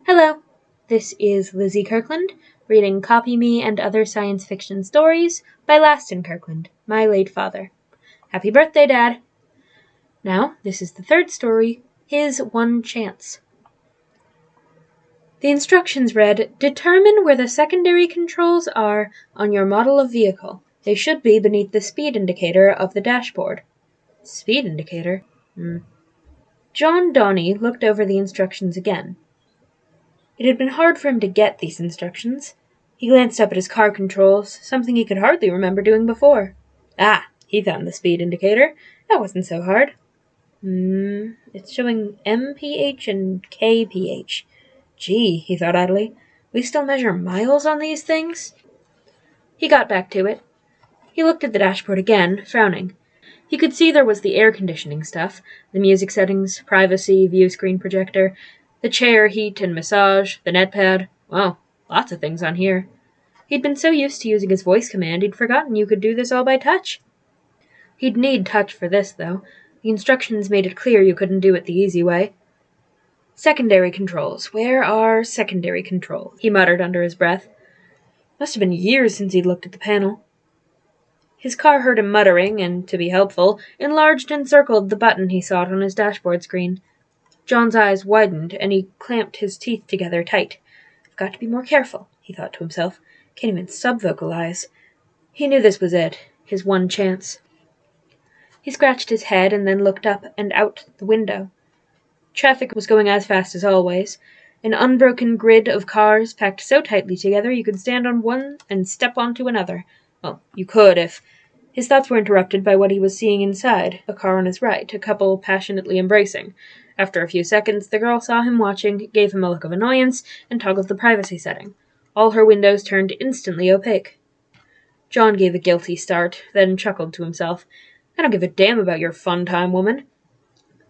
Hello, this is Lizzie Kirkland, reading Copy Me and Other Science Fiction Stories by Laston Kirkland, my late father. Happy birthday, Dad! Now, this is the third story, His One Chance. The instructions read, determine where the secondary controls are on your model of vehicle. They should be beneath the speed indicator of the dashboard. Speed indicator? John Donny looked over the instructions again. It had been hard for him to get these instructions. He glanced up at his car controls, something he could hardly remember doing before. He found the speed indicator. That wasn't so hard. It's showing MPH and KPH. Gee, he thought idly, we still measure miles on these things? He got back to it. He looked at the dashboard again, frowning. He could see there was the air conditioning stuff, the music settings, privacy, view screen projector, the chair, heat and massage, the netpad. Wow, lots of things on here. He'd been so used to using his voice command, he'd forgotten you could do this all by touch. He'd need touch for this, though. The instructions made it clear you couldn't do it the easy way. Secondary controls. Where are secondary controls? He muttered under his breath. Must have been years since he'd looked at the panel. His car heard him muttering, and, to be helpful, enlarged and circled the button he saw on his dashboard screen. John's eyes widened, and he clamped his teeth together tight. I've got to be more careful, he thought to himself. Can't even sub-vocalize. He knew this was it, his one chance. He scratched his head and then looked up and out the window. Traffic was going as fast as always, an unbroken grid of cars packed so tightly together you could stand on one and step onto another. Well, you could if... His thoughts were interrupted by what he was seeing inside, a car on his right, a couple passionately embracing. After a few seconds, the girl saw him watching, gave him a look of annoyance, and toggled the privacy setting. All her windows turned instantly opaque. John gave a guilty start, then chuckled to himself. I don't give a damn about your fun time, woman.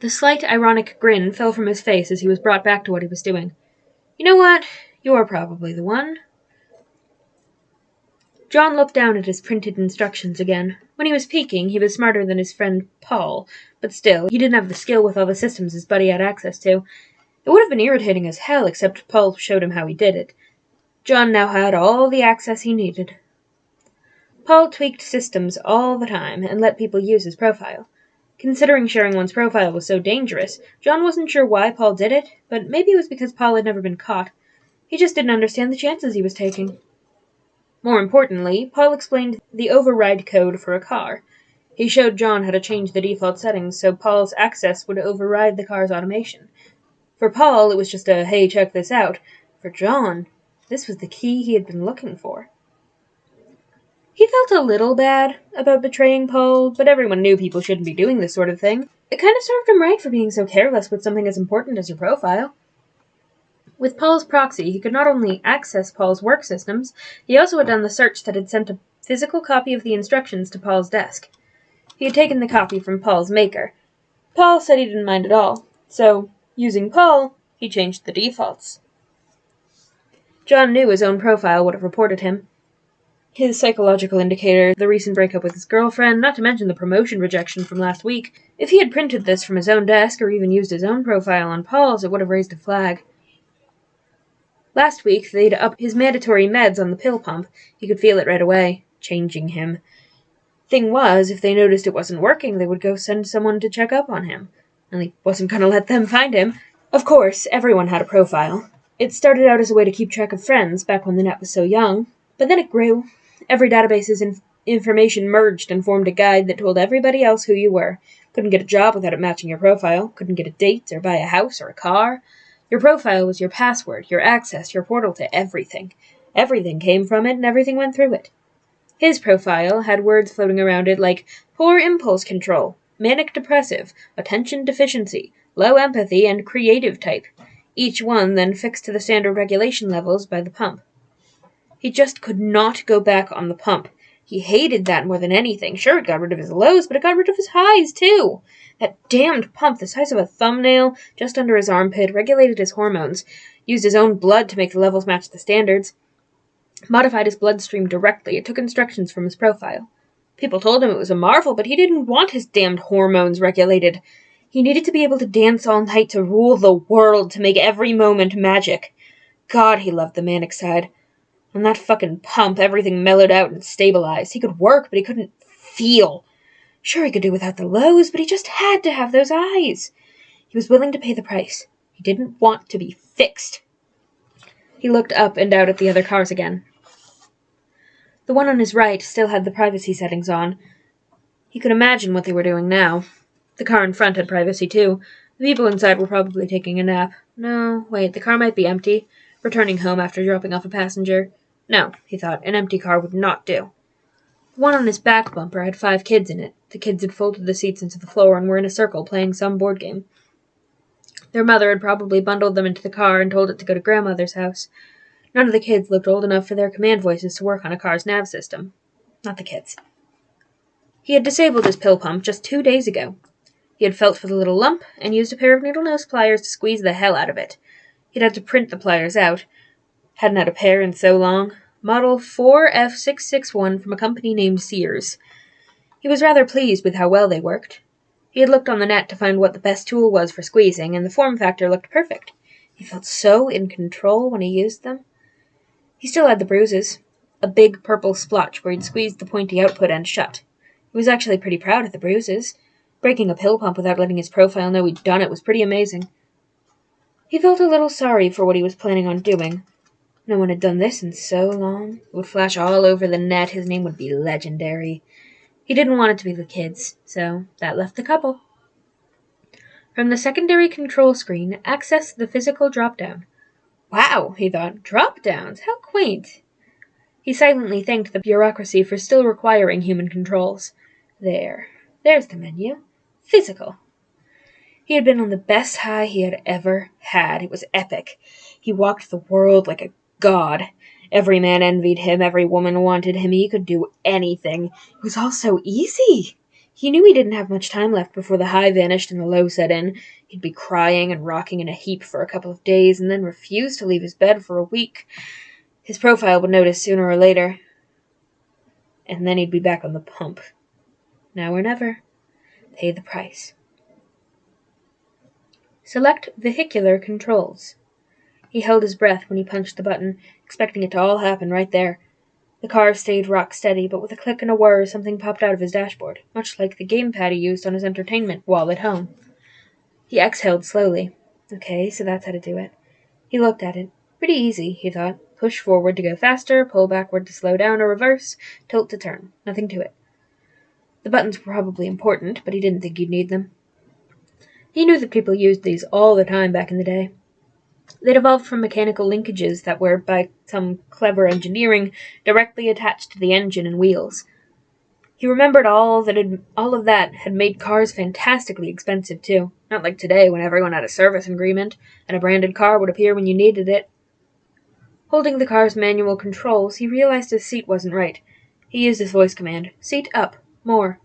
The slight ironic grin fell from his face as he was brought back to what he was doing. You know what? You're probably the one. John looked down at his printed instructions again. When he was peeking, he was smarter than his friend Paul, but still, he didn't have the skill with all the systems his buddy had access to. It would have been irritating as hell, except Paul showed him how he did it. John now had all the access he needed. Paul tweaked systems all the time and let people use his profile. Considering sharing one's profile was so dangerous, John wasn't sure why Paul did it, but maybe it was because Paul had never been caught. He just didn't understand the chances he was taking. More importantly, Paul explained the override code for a car. He showed John how to change the default settings so Paul's access would override the car's automation. For Paul, it was just a, hey, check this out. For John, this was the key he had been looking for. He felt a little bad about betraying Paul, but everyone knew people shouldn't be doing this sort of thing. It kind of served him right for being so careless with something as important as your profile. With Paul's proxy, he could not only access Paul's work systems, he also had done the search that had sent a physical copy of the instructions to Paul's desk. He had taken the copy from Paul's maker. Paul said he didn't mind at all, so, using Paul, he changed the defaults. John knew his own profile would have reported him. His psychological indicator, the recent breakup with his girlfriend, not to mention the promotion rejection from last week. If he had printed this from his own desk or even used his own profile on Paul's, it would have raised a flag. Last week, they'd upped his mandatory meds on the pill pump. He could feel it right away, changing him. Thing was, if they noticed it wasn't working, they would go send someone to check up on him. And he wasn't going to let them find him. Of course, everyone had a profile. It started out as a way to keep track of friends back when the net was so young, but then it grew. Every database's information merged and formed a guide that told everybody else who you were. Couldn't get a job without it matching your profile. Couldn't get a date or buy a house or a car. Your profile was your password, your access, your portal to everything. Everything came from it and everything went through it. His profile had words floating around it like poor impulse control, manic depressive, attention deficiency, low empathy, and creative type. Each one then fixed to the standard regulation levels by the pump. He just could not go back on the pump. He hated that more than anything. Sure, it got rid of his lows, but it got rid of his highs, too. That damned pump, the size of a thumbnail, just under his armpit, regulated his hormones, used his own blood to make the levels match the standards, modified his bloodstream directly. It took instructions from his profile. People told him it was a marvel, but he didn't want his damned hormones regulated. He needed to be able to dance all night, to rule the world, to make every moment magic. God, he loved the manic side. On that fucking pump, everything mellowed out and stabilized. He could work, but he couldn't feel. Sure, he could do without the lows, but he just had to have those eyes. He was willing to pay the price. He didn't want to be fixed. He looked up and out at the other cars again. The one on his right still had the privacy settings on. He could imagine what they were doing now. The car in front had privacy too. The people inside were probably taking a nap. No, wait, the car might be empty, returning home after dropping off a passenger. No, he thought, an empty car would not do. The one on his back bumper had 5 kids in it. The kids had folded the seats into the floor and were in a circle playing some board game. Their mother had probably bundled them into the car and told it to go to grandmother's house. None of the kids looked old enough for their command voices to work on a car's nav system. Not the kids. He had disabled his pill pump just 2 days ago. He had felt for the little lump and used a pair of needle-nose pliers to squeeze the hell out of it. He'd had to print the pliers out. Hadn't had a pair in so long. Model 4F661 from a company named Sears. He was rather pleased with how well they worked. He had looked on the net to find what the best tool was for squeezing, and the form factor looked perfect. He felt so in control when he used them. He still had the bruises. A big purple splotch where he'd squeezed the pointy output end shut. He was actually pretty proud of the bruises. Breaking a pill pump without letting his profile know he'd done it was pretty amazing. He felt a little sorry for what he was planning on doing. No one had done this in so long. It would flash all over the net. His name would be legendary. He didn't want it to be the kids, so that left the couple. From the secondary control screen, access the physical drop-down. Wow, he thought, drop-downs, how quaint. He silently thanked the bureaucracy for still requiring human controls. There's the menu. Physical. He had been on the best high he had ever had. It was epic. He walked the world like a god. Every man envied him. Every woman wanted him. He could do anything. It was all so easy. He knew he didn't have much time left before the high vanished and the low set in. He'd be crying and rocking in a heap for a couple of days and then refuse to leave his bed for a week. His profile would notice sooner or later. And then he'd be back on the pump. Now or never. Pay the price. Select vehicular controls. He held his breath when he punched the button, expecting it to all happen right there. The car stayed rock steady, but with a click and a whir, something popped out of his dashboard, much like the gamepad he used on his entertainment wall at home. He exhaled slowly. Okay, so that's how to do it. He looked at it. Pretty easy, he thought. Push forward to go faster, pull backward to slow down or reverse, tilt to turn. Nothing to it. The buttons were probably important, but he didn't think he'd need them. He knew that people used these all the time back in the day. They'd evolved from mechanical linkages that were, by some clever engineering, directly attached to the engine and wheels. He remembered all of that had made cars fantastically expensive, too. Not like today, when everyone had a service agreement, and a branded car would appear when you needed it. Holding the car's manual controls, he realized his seat wasn't right. He used his voice command. Seat up. More.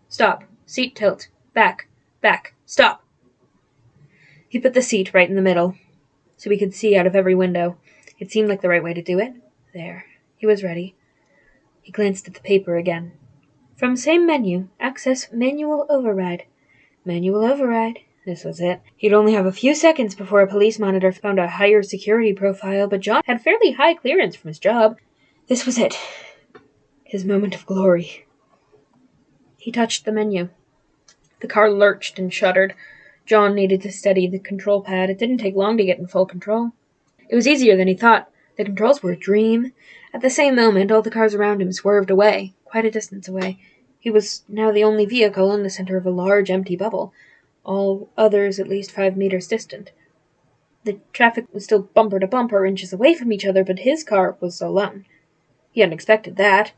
Stop. Seat tilt. Back. Stop. He put the seat right in the middle, so he could see out of every window. It seemed like the right way to do it. There. He was ready. He glanced at the paper again. From same menu, access manual override. Manual override. This was it. He'd only have a few seconds before a police monitor found a higher security profile, but John had fairly high clearance from his job. This was it. His moment of glory. He touched the menu. The car lurched and shuddered. John needed to steady the control pad. It didn't take long to get in full control. It was easier than he thought. The controls were a dream. At the same moment, all the cars around him swerved away, quite a distance away. He was now the only vehicle in the center of a large empty bubble, all others at least 5 meters distant. The traffic was still bumper to bumper, inches away from each other, but his car was alone. He hadn't expected that.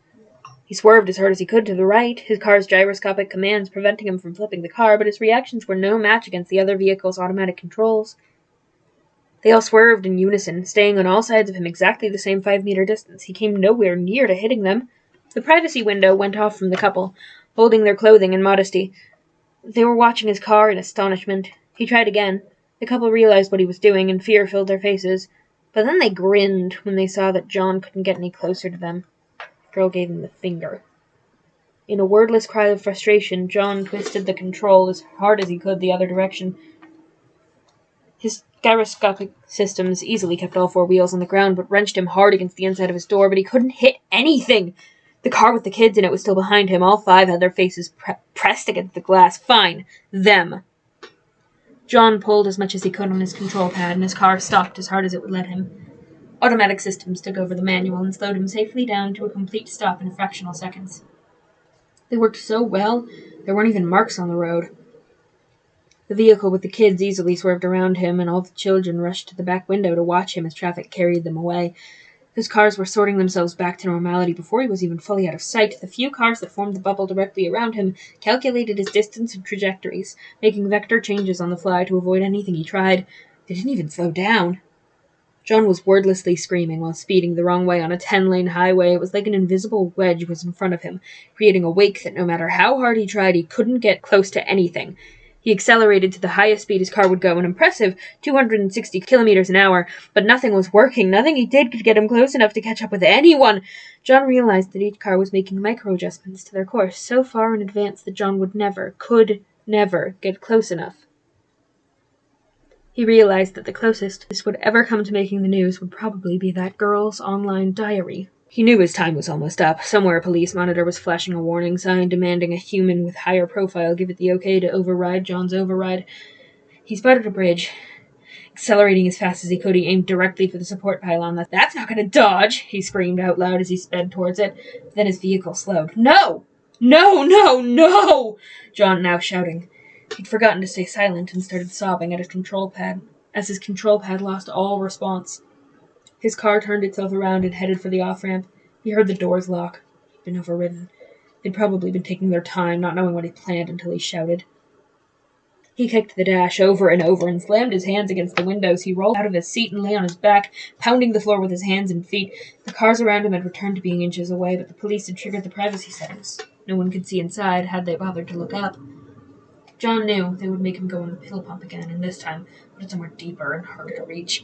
He swerved as hard as he could to the right, his car's gyroscopic commands preventing him from flipping the car, but his reactions were no match against the other vehicle's automatic controls. They all swerved in unison, staying on all sides of him exactly the same 5-meter distance. He came nowhere near to hitting them. The privacy window went off from the couple, holding their clothing in modesty. They were watching his car in astonishment. He tried again. The couple realized what he was doing, and fear filled their faces. But then they grinned when they saw that John couldn't get any closer to them. The girl gave him the finger. In a wordless cry of frustration, John twisted the control as hard as he could the other direction. His gyroscopic systems easily kept all four wheels on the ground, but wrenched him hard against the inside of his door, but he couldn't hit anything. The car with the kids in it was still behind him. All five had their faces pressed against the glass. Fine. Them. John pulled as much as he could on his control pad, and his car stopped as hard as it would let him. Automatic systems took over the manual and slowed him safely down to a complete stop in fractional seconds. They worked so well, there weren't even marks on the road. The vehicle with the kids easily swerved around him, and all the children rushed to the back window to watch him as traffic carried them away. His cars were sorting themselves back to normality before he was even fully out of sight. The few cars that formed the bubble directly around him calculated his distance and trajectories, making vector changes on the fly to avoid anything he tried. They didn't even slow down. John was wordlessly screaming while speeding the wrong way on a 10-lane highway. It was like an invisible wedge was in front of him, creating a wake that no matter how hard he tried, he couldn't get close to anything. He accelerated to the highest speed his car would go, an impressive 260 kilometers an hour, but nothing was working. Nothing he did could get him close enough to catch up with anyone. John realized that each car was making micro-adjustments to their course so far in advance that John could never get close enough. He realized that the closest this would ever come to making the news would probably be that girl's online diary. He knew his time was almost up. Somewhere a police monitor was flashing a warning sign demanding a human with higher profile give it the okay to override John's override. He spotted a bridge. Accelerating as fast as he could, he aimed directly for the support pylon. "That's not going to dodge!" he screamed out loud as he sped towards it. Then his vehicle slowed. "No! No! No! No!" John now shouting. He'd forgotten to stay silent and started sobbing at his control pad, as his control pad lost all response. His car turned itself around and headed for the off-ramp. He heard the doors lock. He'd been overridden. They'd probably been taking their time, not knowing what he'd planned until he shouted. He kicked the dash over and over and slammed his hands against the windows. He rolled out of his seat and lay on his back, pounding the floor with his hands and feet. The cars around him had returned to being inches away, but the police had triggered the privacy settings. No one could see inside, had they bothered to look up. John knew they would make him go on the pill pump again, and this time put it somewhere deeper and harder to reach.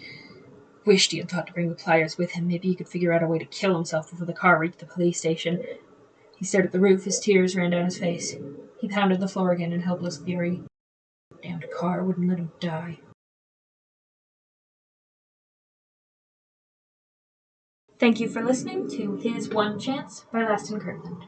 Wished he had thought to bring the pliers with him. Maybe he could figure out a way to kill himself before the car reached the police station. He stared at the roof. His tears ran down his face. He pounded the floor again in helpless fury. The damned car wouldn't let him die. Thank you for listening to His One Chance by Laston Kirkland.